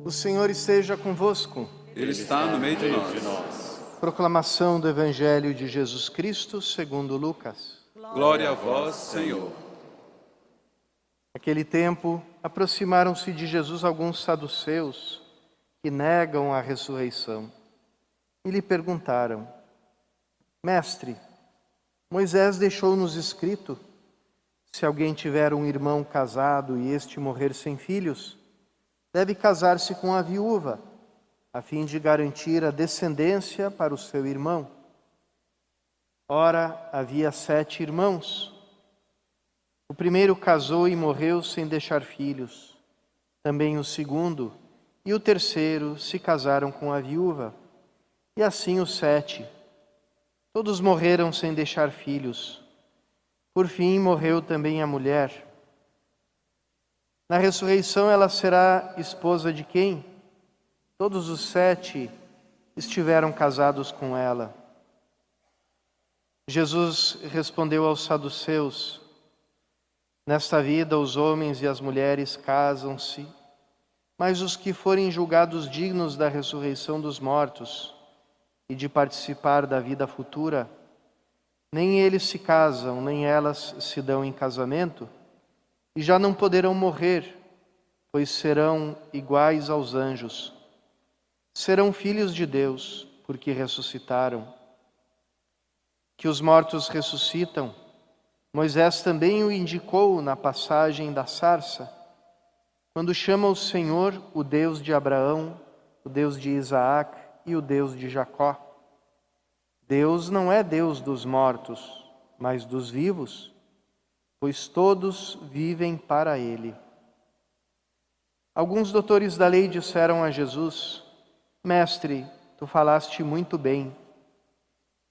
O Senhor esteja convosco. Ele está no meio de nós. Proclamação do Evangelho de Jesus Cristo segundo Lucas. Glória a vós, Senhor. Naquele tempo, aproximaram-se de Jesus alguns saduceus que negam a ressurreição e lhe perguntaram: Mestre, Moisés deixou-nos escrito: se alguém tiver um irmão casado e este morrer sem filhos, deve casar-se com a viúva, a fim de garantir a descendência para o seu irmão. Ora, havia 7 irmãos. O primeiro casou e morreu sem deixar filhos. Também o segundo e o terceiro se casaram com a viúva. E assim os 7. Todos morreram sem deixar filhos. Por fim, morreu também a mulher. Na ressurreição, ela será esposa de quem? Todos os 7 estiveram casados com ela. Jesus respondeu aos saduceus: nesta vida os homens e as mulheres casam-se, mas os que forem julgados dignos da ressurreição dos mortos e de participar da vida futura, nem eles se casam, nem elas se dão em casamento, e já não poderão morrer, pois serão iguais aos anjos. Serão filhos de Deus, porque ressuscitaram. Que os mortos ressuscitam, Moisés também o indicou na passagem da sarça, quando chama o Senhor o Deus de Abraão, o Deus de Isaac e o Deus de Jacó. Deus não é Deus dos mortos, mas dos vivos, pois todos vivem para Ele. Alguns doutores da lei disseram a Jesus: Mestre, tu falaste muito bem.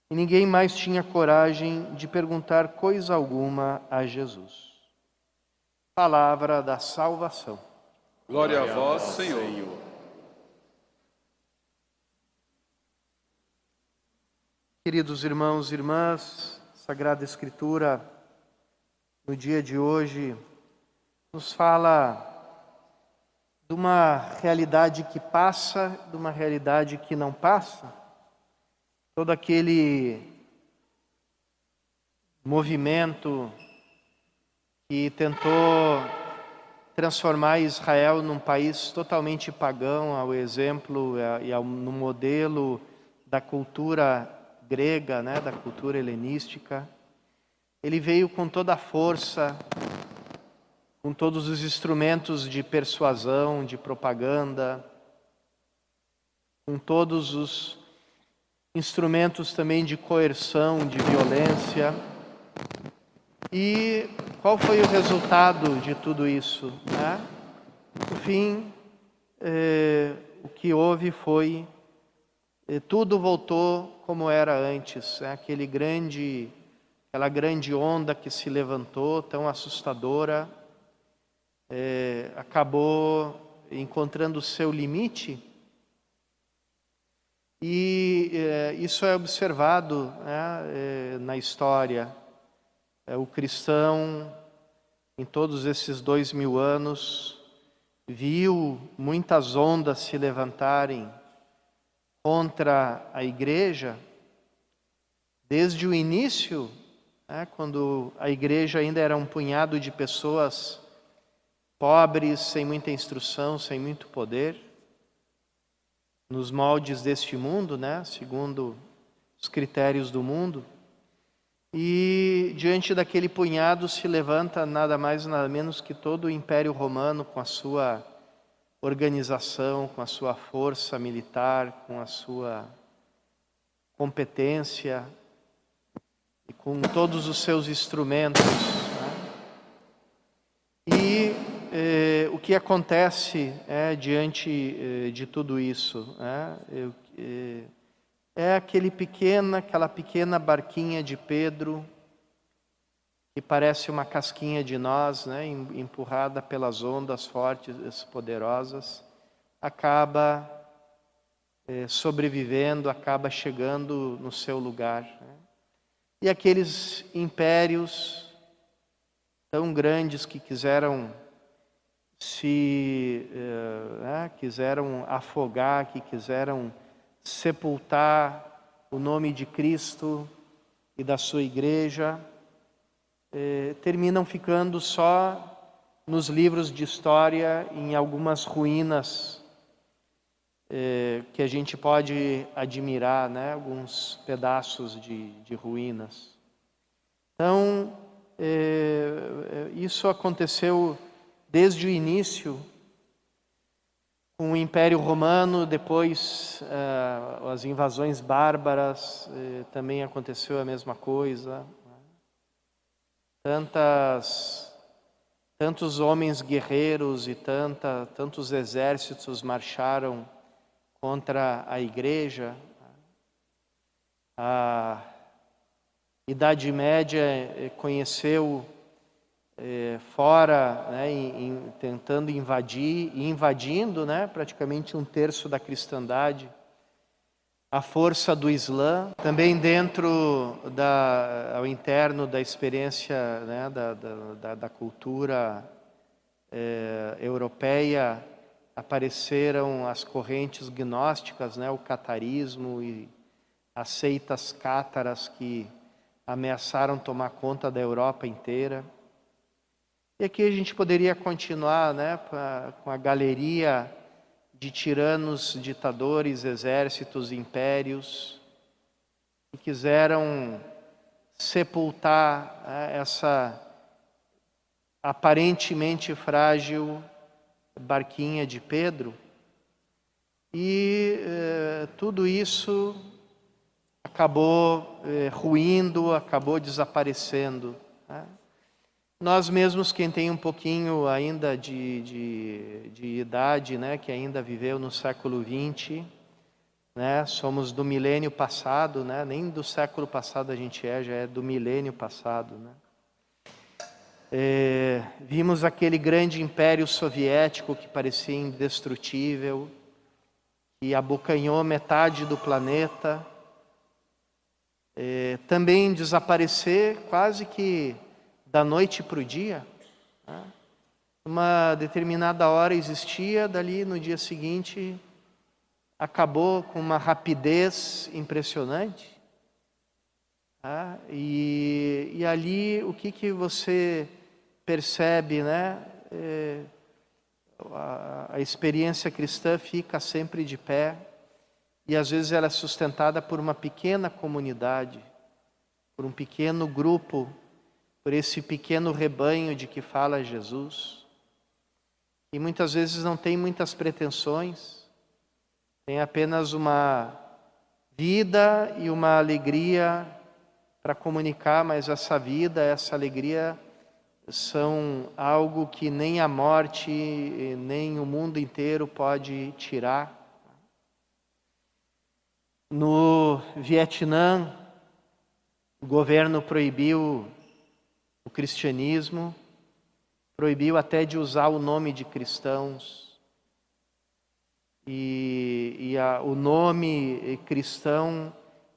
E ninguém mais tinha coragem de perguntar coisa alguma a Jesus. Palavra da salvação. Glória a vós, Senhor. Queridos irmãos e irmãs, Sagrada Escritura, no dia de hoje, nos fala de uma realidade que passa, de uma realidade que não passa. Todo aquele movimento que tentou transformar Israel num país totalmente pagão, ao exemplo e no modelo da cultura grega, né, da cultura helenística, ele veio com toda a força, com todos os instrumentos de persuasão, de propaganda, com todos os instrumentos também de coerção, de violência. E qual foi o resultado de tudo isso, né? No fim, o que houve foi, tudo voltou como era antes, né? Aquela grande onda que se levantou, tão assustadora, acabou encontrando o seu limite. E isso é observado, né, na história. O cristão, em todos esses 2000 anos, viu muitas ondas se levantarem contra a igreja, desde o início, né, quando a igreja ainda era um punhado de pessoas pobres, sem muita instrução, sem muito poder, nos moldes deste mundo, né, segundo os critérios do mundo. E diante daquele punhado se levanta nada mais nada menos que todo o Império Romano, com a sua organização, com a sua força militar, com a sua competência e com todos os seus instrumentos, né? E o que acontece diante de tudo isso, é aquela pequena barquinha de Pedro, que parece uma casquinha de nós, né, empurrada pelas ondas fortes, poderosas, acaba sobrevivendo, acaba chegando no seu lugar, né? E aqueles impérios tão grandes que quiseram quiseram afogar, que quiseram sepultar o nome de Cristo e da sua igreja, terminam ficando só nos livros de história, em algumas ruínas que a gente pode admirar, né? Alguns pedaços de ruínas. Então, isso aconteceu desde o início, com o Império Romano, depois as invasões bárbaras, também aconteceu a mesma coisa. Tantos homens guerreiros e tantos exércitos marcharam contra a igreja. A Idade Média conheceu fora, né, tentando invadir e invadindo, né, praticamente um terço da cristandade, a força do Islã, também dentro ao interno da experiência, né, da cultura europeia, apareceram as correntes gnósticas, né, o catarismo e as seitas cátaras que ameaçaram tomar conta da Europa inteira. E aqui a gente poderia continuar, né, com a galeria de tiranos, ditadores, exércitos, impérios, que quiseram sepultar essa aparentemente frágil barquinha de Pedro. E tudo isso acabou ruindo, acabou desaparecendo, né? Nós mesmos, quem tem um pouquinho ainda de idade, né, que ainda viveu no século XX, né, somos do milênio passado, né, nem do século passado a gente já é do milênio passado, né. Vimos aquele grande império soviético que parecia indestrutível, que abocanhou metade do planeta, também desaparecer quase que da noite para o dia, né? Uma determinada hora existia, dali no dia seguinte acabou com uma rapidez impressionante. Tá? E ali o que você percebe, né? A experiência cristã fica sempre de pé, e às vezes ela é sustentada por uma pequena comunidade, por um pequeno grupo, por esse pequeno rebanho de que fala Jesus, e muitas vezes não tem muitas pretensões, tem apenas uma vida e uma alegria para comunicar, mas essa vida, essa alegria são algo que nem a morte, nem o mundo inteiro pode tirar. No Vietnã, o governo proibiu o cristianismo, proibiu até de usar o nome de cristãos. O nome cristão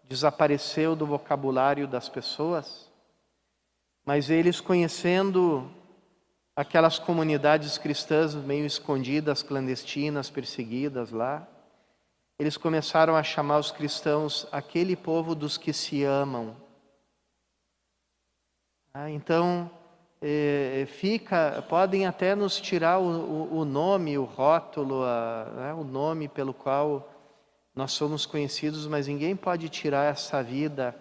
desapareceu do vocabulário das pessoas, mas eles, conhecendo aquelas comunidades cristãs meio escondidas, clandestinas, perseguidas lá, eles começaram a chamar os cristãos aquele povo dos que se amam. Então, podem até nos tirar o nome, o rótulo, o nome pelo qual nós somos conhecidos, mas ninguém pode tirar essa vida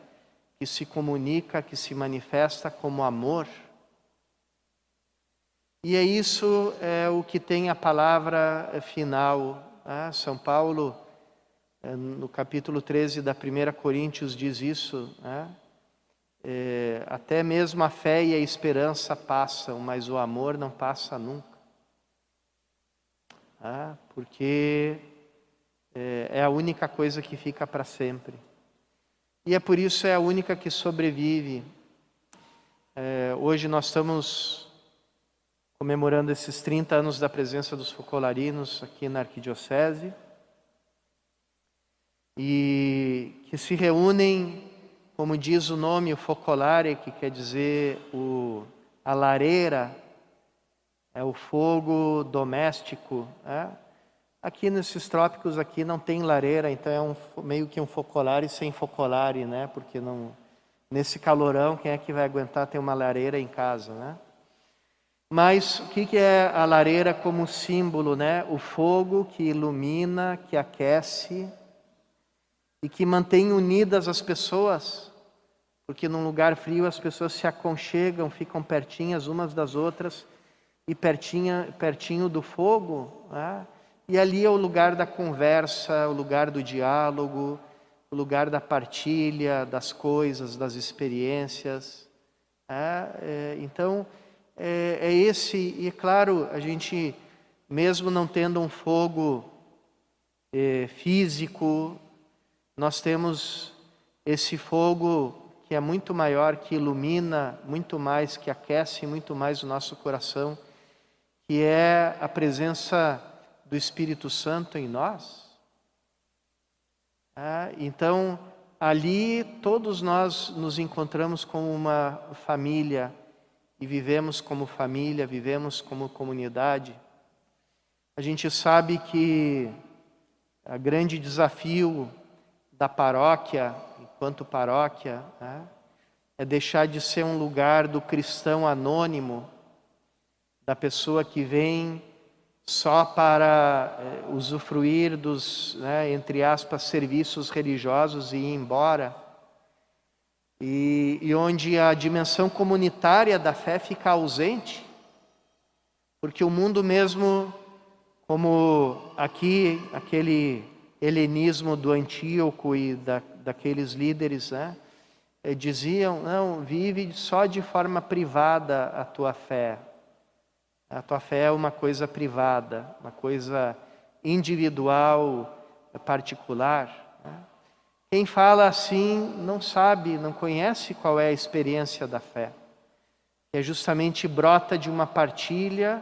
que se comunica, que se manifesta como amor. E isso é o que tem a palavra final. São Paulo, no capítulo 13 da 1 Coríntios, diz isso, né? Até mesmo a fé e a esperança passam, mas o amor não passa nunca. Porque é a única coisa que fica para sempre. E é por isso é a única que sobrevive. Hoje nós estamos comemorando esses 30 anos da presença dos focolarinos aqui na Arquidiocese, e que se reúnem, como diz o nome, o focolare, que quer dizer a lareira, é o fogo doméstico. Aqui nesses trópicos aqui não tem lareira, então é meio que um focolare sem focolare, né? Porque não, nesse calorão, quem é que vai aguentar ter uma lareira em casa, né? Mas o que é a lareira como símbolo, né? O fogo que ilumina, que aquece e que mantém unidas as pessoas, porque num lugar frio as pessoas se aconchegam, ficam pertinhas umas das outras e pertinho do fogo, né? E ali é o lugar da conversa, o lugar do diálogo, o lugar da partilha das coisas, das experiências. Então, é esse, e é claro, a gente, mesmo não tendo um fogo físico, nós temos esse fogo que é muito maior, que ilumina muito mais, que aquece muito mais o nosso coração, que é a presença do Espírito Santo em nós. Então, ali todos nós nos encontramos como uma família e vivemos como família, vivemos como comunidade. A gente sabe que o grande desafio da paróquia, enquanto paróquia, é deixar de ser um lugar do cristão anônimo, da pessoa que vem só para usufruir dos, entre aspas, serviços religiosos e ir embora. E onde a dimensão comunitária da fé fica ausente, porque o mundo mesmo, como aqui, aquele helenismo do Antíoco e daqueles líderes, diziam, não, vive só de forma privada a tua fé. A tua fé é uma coisa privada, uma coisa individual, particular. Quem fala assim não sabe, não conhece qual é a experiência da fé. Que é justamente brota de uma partilha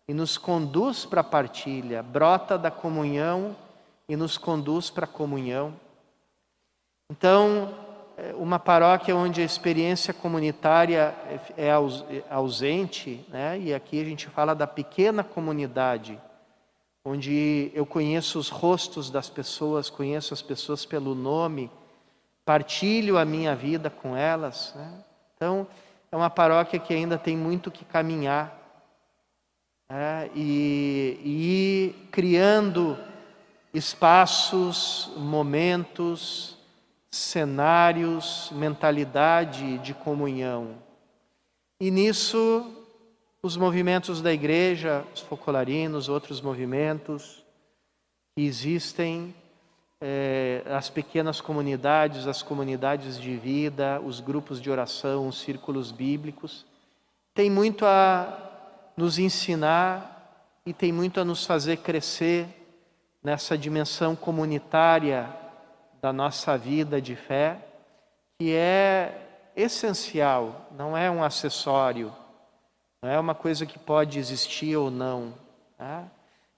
e nos conduz para a partilha, brota da comunhão e nos conduz para a comunhão. Então, uma paróquia onde a experiência comunitária é ausente, e aqui a gente fala da pequena comunidade, onde eu conheço os rostos das pessoas, conheço as pessoas pelo nome, partilho a minha vida com elas. Então, é uma paróquia que ainda tem muito que caminhar, e ir criando espaços, momentos, cenários, mentalidade de comunhão. E nisso, os movimentos da igreja, os focolarinos, outros movimentos que existem, as pequenas comunidades, as comunidades de vida, os grupos de oração, os círculos bíblicos, tem muito a nos ensinar e tem muito a nos fazer crescer nessa dimensão comunitária da nossa vida de fé, que é essencial, não é um acessório, não é uma coisa que pode existir ou não,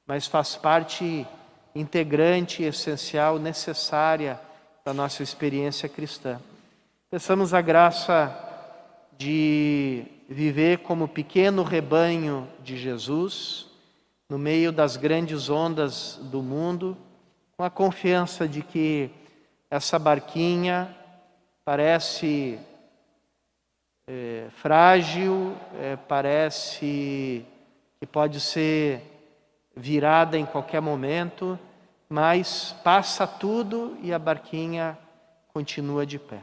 mas faz parte integrante, essencial, necessária da nossa experiência cristã. Peçamos a graça de viver como pequeno rebanho de Jesus, no meio das grandes ondas do mundo, com a confiança de que essa barquinha parece frágil, parece que pode ser virada em qualquer momento, mas passa tudo e a barquinha continua de pé.